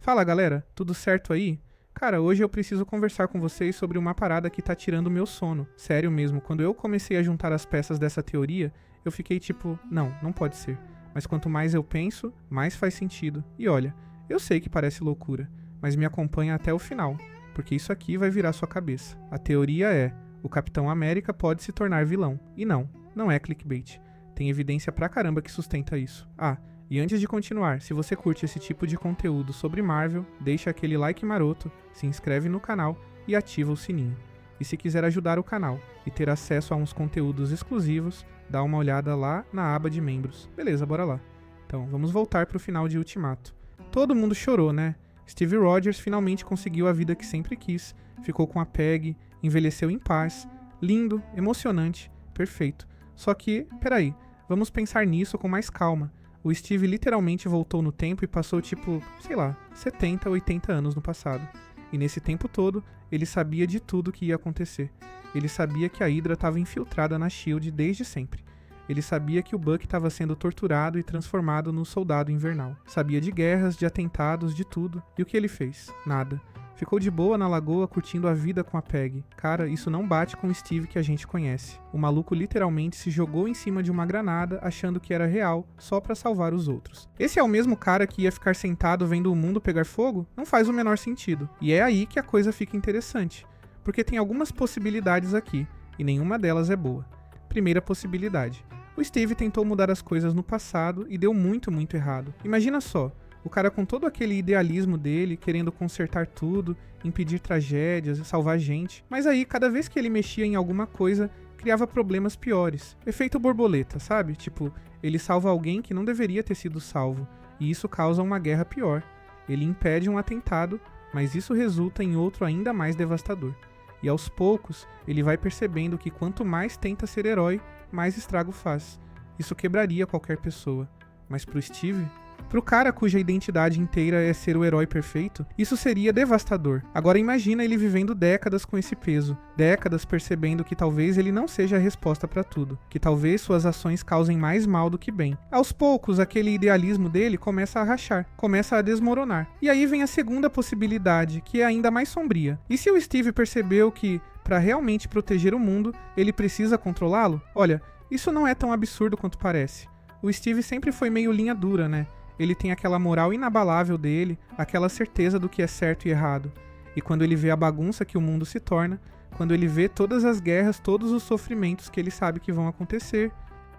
Fala galera, tudo certo aí? Cara, hoje eu preciso conversar com vocês sobre uma parada que tá tirando o meu sono. Sério mesmo, quando eu comecei a juntar as peças dessa teoria, eu fiquei tipo, não pode ser. Mas quanto mais eu penso, mais faz sentido. E olha, eu sei que parece loucura, mas me acompanha até o final, porque isso aqui vai virar sua cabeça. A teoria é, o Capitão América pode se tornar vilão. E não é clickbait. Tem evidência pra caramba que sustenta isso. E antes de continuar, se você curte esse tipo de conteúdo sobre Marvel, deixa aquele like maroto, se inscreve no canal e ativa o sininho. E se quiser ajudar o canal e ter acesso a uns conteúdos exclusivos, dá uma olhada lá na aba de membros. Beleza, bora lá. Então, vamos voltar pro final de Ultimato. Todo mundo chorou, né? Steve Rogers finalmente conseguiu a vida que sempre quis, ficou com a Peggy, envelheceu em paz, lindo, emocionante, perfeito. Só que, peraí, vamos pensar nisso com mais calma. O Steve literalmente voltou no tempo e passou 70, 80 anos no passado. E nesse tempo todo, ele sabia de tudo que ia acontecer. Ele sabia que a Hydra estava infiltrada na SHIELD desde sempre. Ele sabia que o Buck estava sendo torturado e transformado no soldado invernal. Sabia de guerras, de atentados, de tudo. E o que ele fez? Nada. Ficou de boa na lagoa curtindo a vida com a Peggy. Cara, isso não bate com o Steve que a gente conhece. O maluco literalmente se jogou em cima de uma granada achando que era real, só pra salvar os outros. Esse é o mesmo cara que ia ficar sentado vendo o mundo pegar fogo? Não faz o menor sentido. E é aí que a coisa fica interessante. Porque tem algumas possibilidades aqui, e nenhuma delas é boa. Primeira possibilidade. O Steve tentou mudar as coisas no passado e deu muito errado. Imagina só. O cara com todo aquele idealismo dele, querendo consertar tudo, impedir tragédias, salvar gente. Mas aí, cada vez que ele mexia em alguma coisa, criava problemas piores. Efeito borboleta, sabe? Tipo, ele salva alguém que não deveria ter sido salvo. E isso causa uma guerra pior. Ele impede um atentado, mas isso resulta em outro ainda mais devastador. E aos poucos, ele vai percebendo que quanto mais tenta ser herói, mais estrago faz. Isso quebraria qualquer pessoa. Mas pro Steve... Pro cara cuja identidade inteira é ser o herói perfeito, isso seria devastador. Agora imagina ele vivendo décadas com esse peso, décadas percebendo que talvez ele não seja a resposta pra tudo, que talvez suas ações causem mais mal do que bem. Aos poucos, aquele idealismo dele começa a rachar, começa a desmoronar. E aí vem a segunda possibilidade, que é ainda mais sombria. E se o Steve percebeu que, pra realmente proteger o mundo, ele precisa controlá-lo? Olha, isso não é tão absurdo quanto parece. O Steve sempre foi meio linha dura, né? Ele tem aquela moral inabalável dele, aquela certeza do que é certo e errado. E quando ele vê a bagunça que o mundo se torna, quando ele vê todas as guerras, todos os sofrimentos que ele sabe que vão acontecer,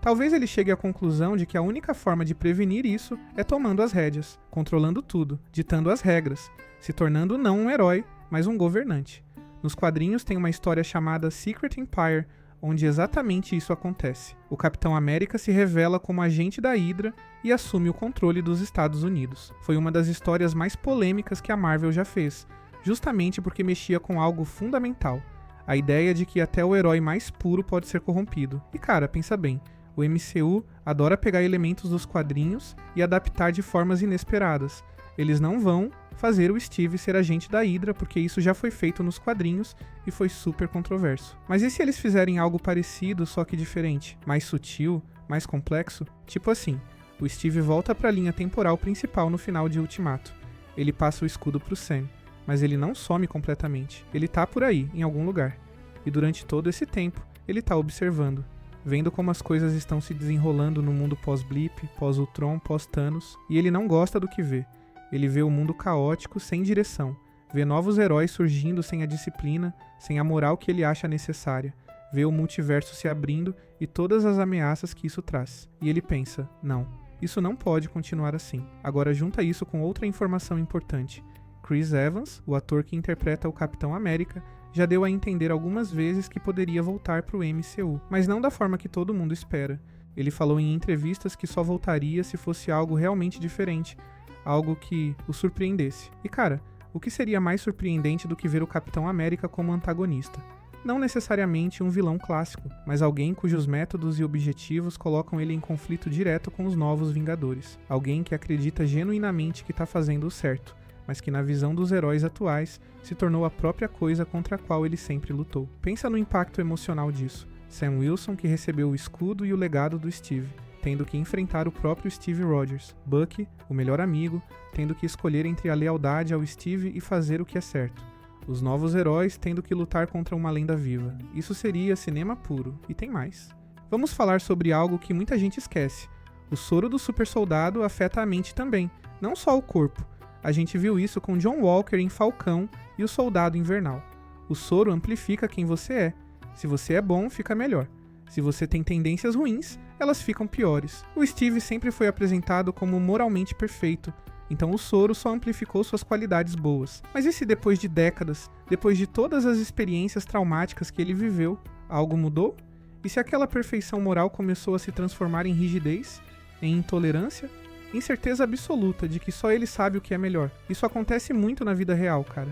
talvez ele chegue à conclusão de que a única forma de prevenir isso é tomando as rédeas, controlando tudo, ditando as regras, se tornando não um herói, mas um governante. Nos quadrinhos tem uma história chamada Secret Empire, onde exatamente isso acontece. O Capitão América se revela como agente da Hydra e assume o controle dos Estados Unidos. Foi uma das histórias mais polêmicas que a Marvel já fez, justamente porque mexia com algo fundamental, a ideia de que até o herói mais puro pode ser corrompido. E cara, pensa bem, o MCU adora pegar elementos dos quadrinhos e adaptar de formas inesperadas. Eles não vão fazer o Steve ser agente da Hydra, porque isso já foi feito nos quadrinhos e foi super controverso. Mas e se eles fizerem algo parecido, só que diferente? Mais sutil, mais complexo? Tipo assim, o Steve volta pra linha temporal principal no final de Ultimato. Ele passa o escudo pro Sam, mas ele não some completamente. Ele tá por aí, em algum lugar. E durante todo esse tempo, ele tá observando, vendo como as coisas estão se desenrolando no mundo pós-Blip, pós-Ultron, pós-Thanos, e ele não gosta do que vê. Ele vê o mundo caótico, sem direção. Vê novos heróis surgindo sem a disciplina, sem a moral que ele acha necessária. Vê o multiverso se abrindo e todas as ameaças que isso traz. E ele pensa, não, isso não pode continuar assim. Agora junta isso com outra informação importante. Chris Evans, o ator que interpreta o Capitão América, já deu a entender algumas vezes que poderia voltar pro MCU, mas não da forma que todo mundo espera. Ele falou em entrevistas que só voltaria se fosse algo realmente diferente, algo que o surpreendesse. E cara, o que seria mais surpreendente do que ver o Capitão América como antagonista? Não necessariamente um vilão clássico, mas alguém cujos métodos e objetivos colocam ele em conflito direto com os novos Vingadores. Alguém que acredita genuinamente que está fazendo o certo, mas que na visão dos heróis atuais se tornou a própria coisa contra a qual ele sempre lutou. Pensa no impacto emocional disso. Sam Wilson, que recebeu o escudo e o legado do Steve. tendo que enfrentar o próprio Steve Rogers. Bucky, o melhor amigo, tendo que escolher entre a lealdade ao Steve e fazer o que é certo. Os novos heróis tendo que lutar contra uma lenda viva. Isso seria cinema puro. E tem mais. Vamos falar sobre algo que muita gente esquece. O soro do super soldado afeta a mente também, não só o corpo. A gente viu isso com John Walker em Falcão e o Soldado Invernal. O soro amplifica quem você é. Se você é bom, fica melhor. Se você tem tendências ruins, elas ficam piores. O Steve sempre foi apresentado como moralmente perfeito, então o soro só amplificou suas qualidades boas. Mas e se depois de décadas, depois de todas as experiências traumáticas que ele viveu, algo mudou? E se aquela perfeição moral começou a se transformar em rigidez, em intolerância? Em certeza absoluta de que só ele sabe o que é melhor. Isso acontece muito na vida real, cara.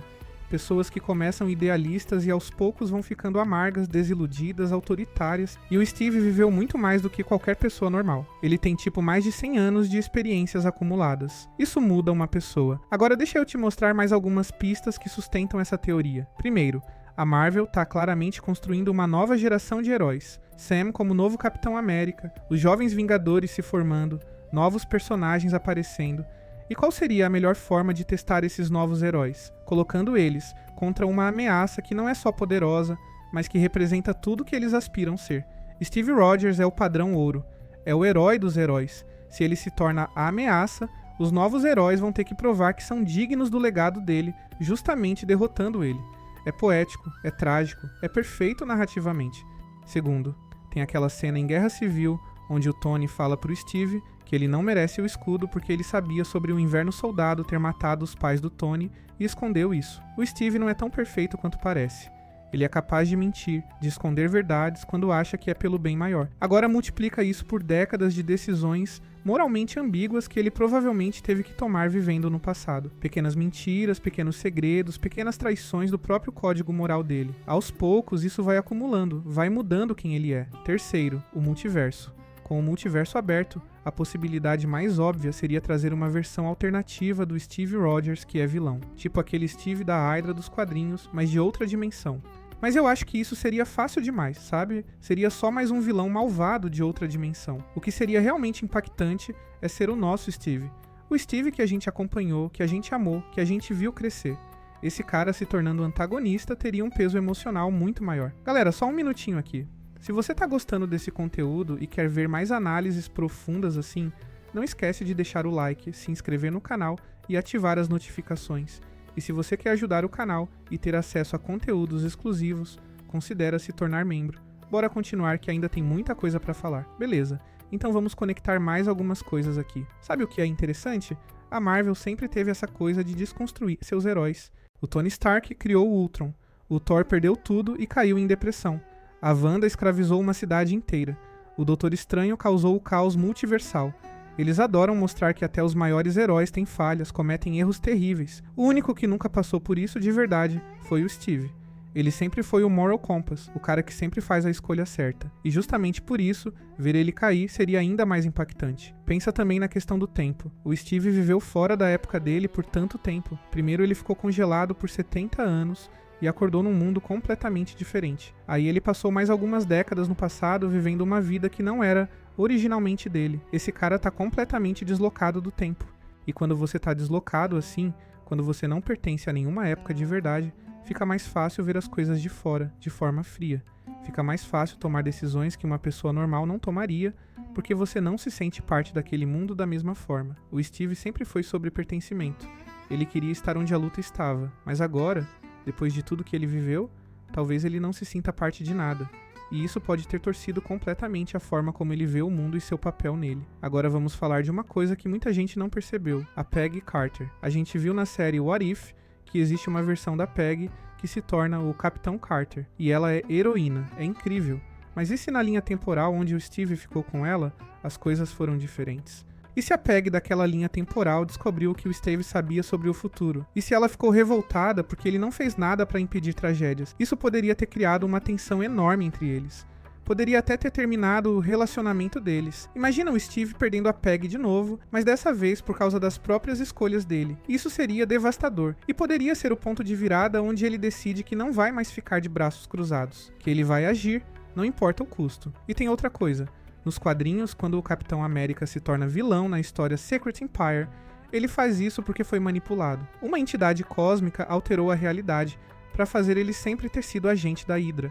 Pessoas que começam idealistas e aos poucos vão ficando amargas, desiludidas, autoritárias. E o Steve viveu muito mais do que qualquer pessoa normal. Ele tem tipo mais de 100 anos de experiências acumuladas. Isso muda uma pessoa. Agora deixa eu te mostrar mais algumas pistas que sustentam essa teoria. Primeiro, a Marvel tá claramente construindo uma nova geração de heróis. Sam como novo Capitão América, os Jovens Vingadores se formando, novos personagens aparecendo. E qual seria a melhor forma de testar esses novos heróis? Colocando eles contra uma ameaça que não é só poderosa, mas que representa tudo que eles aspiram ser. Steve Rogers é o padrão ouro, é o herói dos heróis. Se ele se torna a ameaça, os novos heróis vão ter que provar que são dignos do legado dele, justamente derrotando ele. É poético, é trágico, é perfeito narrativamente. Segundo, tem aquela cena em Guerra Civil, onde o Tony fala pro Steve que ele não merece o escudo porque ele sabia sobre o Inverno Soldado ter matado os pais do Tony e escondeu isso. O Steve não é tão perfeito quanto parece. Ele é capaz de mentir, de esconder verdades quando acha que é pelo bem maior. Agora multiplica isso por décadas de decisões moralmente ambíguas que ele provavelmente teve que tomar vivendo no passado. Pequenas mentiras, pequenos segredos, pequenas traições do próprio código moral dele. Aos poucos isso vai acumulando, vai mudando quem ele é. Terceiro, o multiverso. Com o multiverso aberto, a possibilidade mais óbvia seria trazer uma versão alternativa do Steve Rogers que é vilão. Tipo aquele Steve da Hydra dos quadrinhos, mas de outra dimensão. Mas eu acho que isso seria fácil demais, sabe? Seria só mais um vilão malvado de outra dimensão. O que seria realmente impactante é ser o nosso Steve. O Steve que a gente acompanhou, que a gente amou, que a gente viu crescer. Esse cara se tornando antagonista teria um peso emocional muito maior. Galera, só um minutinho aqui. Se você tá gostando desse conteúdo e quer ver mais análises profundas assim, não esquece de deixar o like, se inscrever no canal e ativar as notificações. E se você quer ajudar o canal e ter acesso a conteúdos exclusivos, considere se tornar membro. Bora continuar que ainda tem muita coisa pra falar. Beleza, então vamos conectar mais algumas coisas aqui. Sabe o que é interessante? A Marvel sempre teve essa coisa de desconstruir seus heróis. O Tony Stark criou o Ultron, o Thor perdeu tudo e caiu em depressão. A Wanda escravizou uma cidade inteira. O Doutor Estranho causou o caos multiversal. Eles adoram mostrar que até os maiores heróis têm falhas, cometem erros terríveis. O único que nunca passou por isso de verdade foi o Steve. Ele sempre foi o moral compass, o cara que sempre faz a escolha certa. E justamente por isso, ver ele cair seria ainda mais impactante. Pensa também na questão do tempo. O Steve viveu fora da época dele por tanto tempo. Primeiro ele ficou congelado por 70 anos, e acordou num mundo completamente diferente. Aí ele passou mais algumas décadas no passado vivendo uma vida que não era originalmente dele. Esse cara tá completamente deslocado do tempo. E quando você tá deslocado assim, quando você não pertence a nenhuma época de verdade, fica mais fácil ver as coisas de fora, de forma fria. Fica mais fácil tomar decisões que uma pessoa normal não tomaria, porque você não se sente parte daquele mundo da mesma forma. O Steve sempre foi sobre pertencimento. Ele queria estar onde a luta estava, mas agora, depois de tudo que ele viveu, talvez ele não se sinta parte de nada. E isso pode ter torcido completamente a forma como ele vê o mundo e seu papel nele. Agora vamos falar de uma coisa que muita gente não percebeu, a Peggy Carter. A gente viu na série What If que existe uma versão da Peggy que se torna o Capitão Carter. E ela é heroína, é incrível. Mas e se na linha temporal onde o Steve ficou com ela, as coisas foram diferentes? E se a Peggy daquela linha temporal descobriu que o Steve sabia sobre o futuro? E se ela ficou revoltada porque ele não fez nada para impedir tragédias? Isso poderia ter criado uma tensão enorme entre eles. Poderia até ter terminado o relacionamento deles. Imagina o Steve perdendo a Peggy de novo, mas dessa vez por causa das próprias escolhas dele. Isso seria devastador. E poderia ser o ponto de virada onde ele decide que não vai mais ficar de braços cruzados. Que ele vai agir, não importa o custo. E tem outra coisa. Nos quadrinhos, quando o Capitão América se torna vilão na história Secret Empire, ele faz isso porque foi manipulado. Uma entidade cósmica alterou a realidade para fazer ele sempre ter sido agente da Hydra.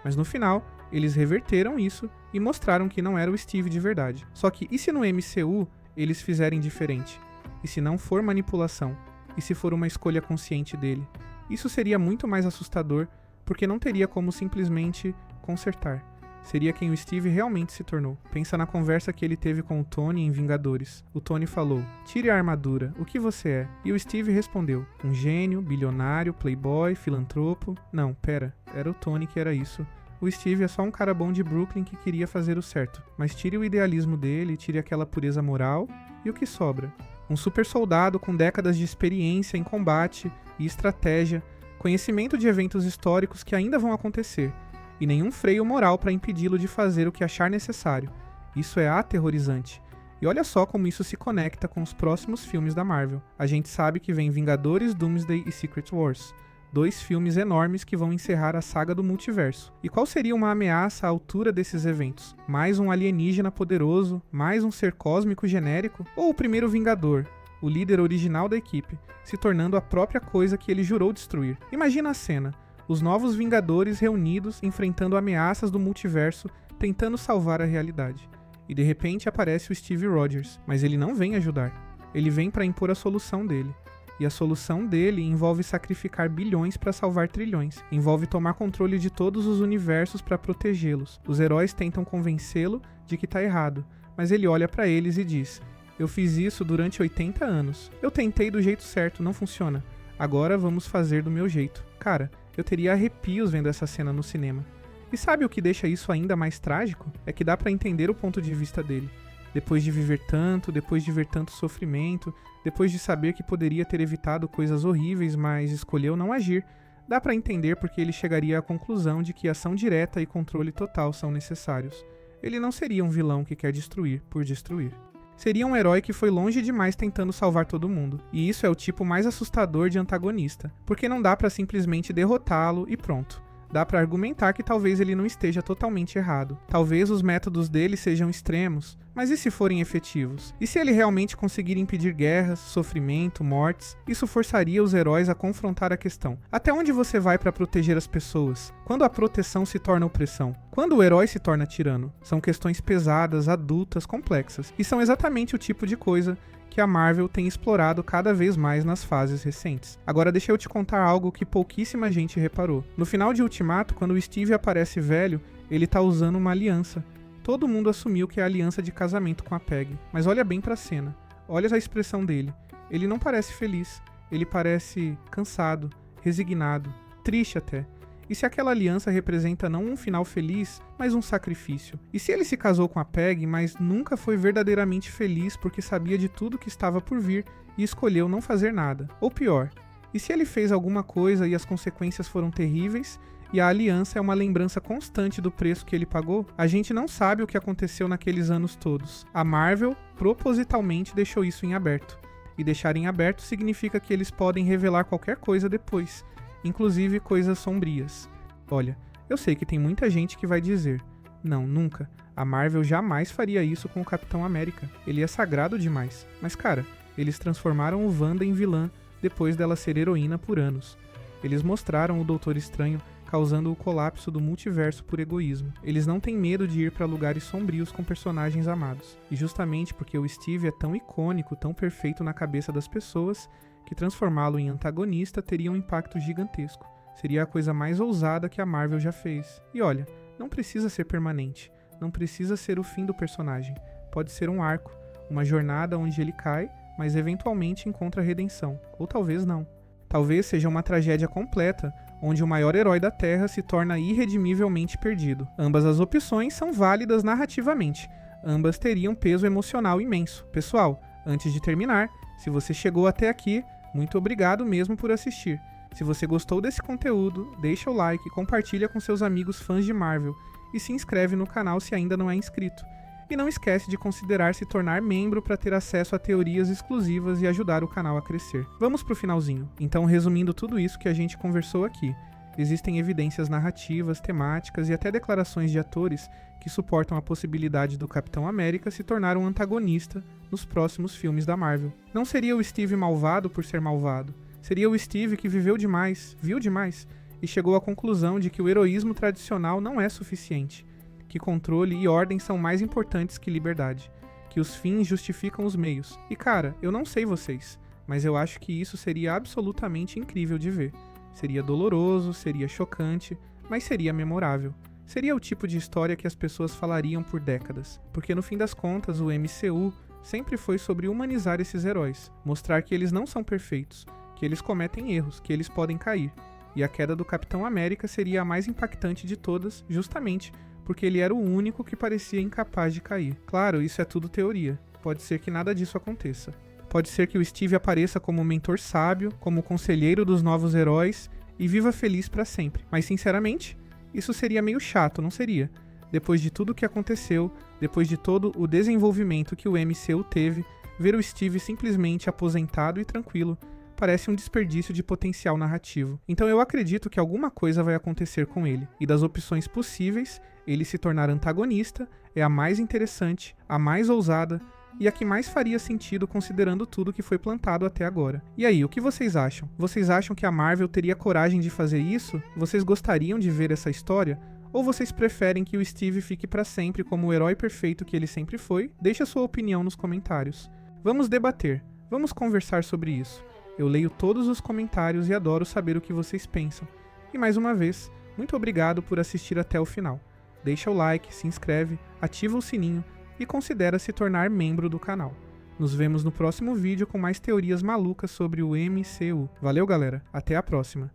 Mas no final, eles reverteram isso e mostraram que não era o Steve de verdade. Só que e se no MCU eles fizerem diferente? E se não for manipulação? E se for uma escolha consciente dele? Isso seria muito mais assustador, porque não teria como simplesmente consertar. Seria quem o Steve realmente se tornou. Pensa na conversa que ele teve com o Tony em Vingadores. O Tony falou: "Tire a armadura, o que você é?" E o Steve respondeu: "Um gênio, bilionário, playboy, filantropo." Não, pera, era o Tony que era isso. O Steve é só um cara bom de Brooklyn que queria fazer o certo. Mas tire o idealismo dele, tire aquela pureza moral, e o que sobra? Um super soldado com décadas de experiência em combate e estratégia, conhecimento de eventos históricos que ainda vão acontecer, e nenhum freio moral para impedi-lo de fazer o que achar necessário. Isso é aterrorizante. E olha só como isso se conecta com os próximos filmes da Marvel. A gente sabe que vem Vingadores, Doomsday e Secret Wars. 2 filmes enormes que vão encerrar a saga do multiverso. E qual seria uma ameaça à altura desses eventos? Mais um alienígena poderoso? Mais um ser cósmico genérico? Ou o primeiro Vingador, o líder original da equipe, se tornando a própria coisa que ele jurou destruir? Imagina a cena. Os novos Vingadores reunidos, enfrentando ameaças do multiverso, tentando salvar a realidade. E de repente aparece o Steve Rogers, mas ele não vem ajudar. Ele vem para impor a solução dele. E a solução dele envolve sacrificar bilhões para salvar trilhões. Envolve tomar controle de todos os universos para protegê-los. Os heróis tentam convencê-lo de que tá errado, mas ele olha para eles e diz: "Eu fiz isso durante 80 anos. Eu tentei do jeito certo, não funciona. Agora vamos fazer do meu jeito." Cara, eu teria arrepios vendo essa cena no cinema. E sabe o que deixa isso ainda mais trágico? É que dá pra entender o ponto de vista dele. Depois de viver tanto, depois de ver tanto sofrimento, depois de saber que poderia ter evitado coisas horríveis, mas escolheu não agir, dá pra entender porque ele chegaria à conclusão de que ação direta e controle total são necessários. Ele não seria um vilão que quer destruir por destruir. Seria um herói que foi longe demais tentando salvar todo mundo. E isso é o tipo mais assustador de antagonista, porque não dá pra simplesmente derrotá-lo e pronto. Dá pra argumentar que talvez ele não esteja totalmente errado. Talvez os métodos dele sejam extremos, mas e se forem efetivos? E se ele realmente conseguir impedir guerras, sofrimento, mortes? Isso forçaria os heróis a confrontar a questão. Até onde você vai para proteger as pessoas? Quando a proteção se torna opressão? Quando o herói se torna tirano? São questões pesadas, adultas, complexas. E são exatamente o tipo de coisa que a Marvel tem explorado cada vez mais nas fases recentes. Agora deixa eu te contar algo que pouquíssima gente reparou. No final de Ultimato, quando o Steve aparece velho, ele tá usando uma aliança. Todo mundo assumiu que é a aliança de casamento com a Peggy. Mas olha bem pra cena. Olha a expressão dele. Ele não parece feliz. Ele parece cansado, resignado, triste até. E se aquela aliança representa não um final feliz, mas um sacrifício? E se ele se casou com a Peggy, mas nunca foi verdadeiramente feliz porque sabia de tudo que estava por vir e escolheu não fazer nada? Ou pior, e se ele fez alguma coisa e as consequências foram terríveis, e a aliança é uma lembrança constante do preço que ele pagou? A gente não sabe o que aconteceu naqueles anos todos. A Marvel propositalmente deixou isso em aberto. E deixar em aberto significa que eles podem revelar qualquer coisa depois, inclusive coisas sombrias. Olha, eu sei que tem muita gente que vai dizer: não, nunca, a Marvel jamais faria isso com o Capitão América, ele é sagrado demais. Mas cara, eles transformaram o Wanda em vilã depois dela ser heroína por anos. Eles mostraram o Doutor Estranho causando o colapso do multiverso por egoísmo. Eles não têm medo de ir para lugares sombrios com personagens amados. E justamente porque o Steve é tão icônico, tão perfeito na cabeça das pessoas, que transformá-lo em antagonista teria um impacto gigantesco. Seria a coisa mais ousada que a Marvel já fez. E olha, não precisa ser permanente, não precisa ser o fim do personagem. Pode ser um arco, uma jornada onde ele cai, mas eventualmente encontra redenção. Ou talvez não. Talvez seja uma tragédia completa, onde o maior herói da Terra se torna irredimivelmente perdido. Ambas as opções são válidas narrativamente. Ambas teriam peso emocional imenso. Pessoal, antes de terminar, se você chegou até aqui, muito obrigado mesmo por assistir. Se você gostou desse conteúdo, deixa o like, compartilha com seus amigos fãs de Marvel e se inscreve no canal se ainda não é inscrito. E não esquece de considerar se tornar membro para ter acesso a teorias exclusivas e ajudar o canal a crescer. Vamos pro finalzinho. Então, resumindo tudo isso que a gente conversou aqui, existem evidências narrativas, temáticas e até declarações de atores que suportam a possibilidade do Capitão América se tornar um antagonista nos próximos filmes da Marvel. Não seria o Steve malvado por ser malvado, seria o Steve que viveu demais, viu demais, e chegou à conclusão de que o heroísmo tradicional não é suficiente, que controle e ordem são mais importantes que liberdade, que os fins justificam os meios. E cara, eu não sei vocês, mas eu acho que isso seria absolutamente incrível de ver. Seria doloroso, seria chocante, mas seria memorável. Seria o tipo de história que as pessoas falariam por décadas, porque no fim das contas o MCU sempre foi sobre humanizar esses heróis, mostrar que eles não são perfeitos, que eles cometem erros, que eles podem cair. E a queda do Capitão América seria a mais impactante de todas, justamente porque ele era o único que parecia incapaz de cair. Claro, isso é tudo teoria. Pode ser que nada disso aconteça. Pode ser que o Steve apareça como mentor sábio, como conselheiro dos novos heróis e viva feliz pra sempre. Mas sinceramente, isso seria meio chato, não seria? Depois de tudo o que aconteceu, depois de todo o desenvolvimento que o MCU teve, ver o Steve simplesmente aposentado e tranquilo parece um desperdício de potencial narrativo. Então eu acredito que alguma coisa vai acontecer com ele, e das opções possíveis, ele se tornar antagonista é a mais interessante, a mais ousada e a que mais faria sentido considerando tudo que foi plantado até agora. E aí, o que vocês acham? Vocês acham que a Marvel teria coragem de fazer isso? Vocês gostariam de ver essa história? Ou vocês preferem que o Steve fique pra sempre como o herói perfeito que ele sempre foi? Deixe a sua opinião nos comentários. Vamos debater, vamos conversar sobre isso. Eu leio todos os comentários e adoro saber o que vocês pensam. E mais uma vez, muito obrigado por assistir até o final. Deixa o like, se inscreve, ativa o sininho e considera se tornar membro do canal. Nos vemos no próximo vídeo com mais teorias malucas sobre o MCU. Valeu, galera. Até a próxima.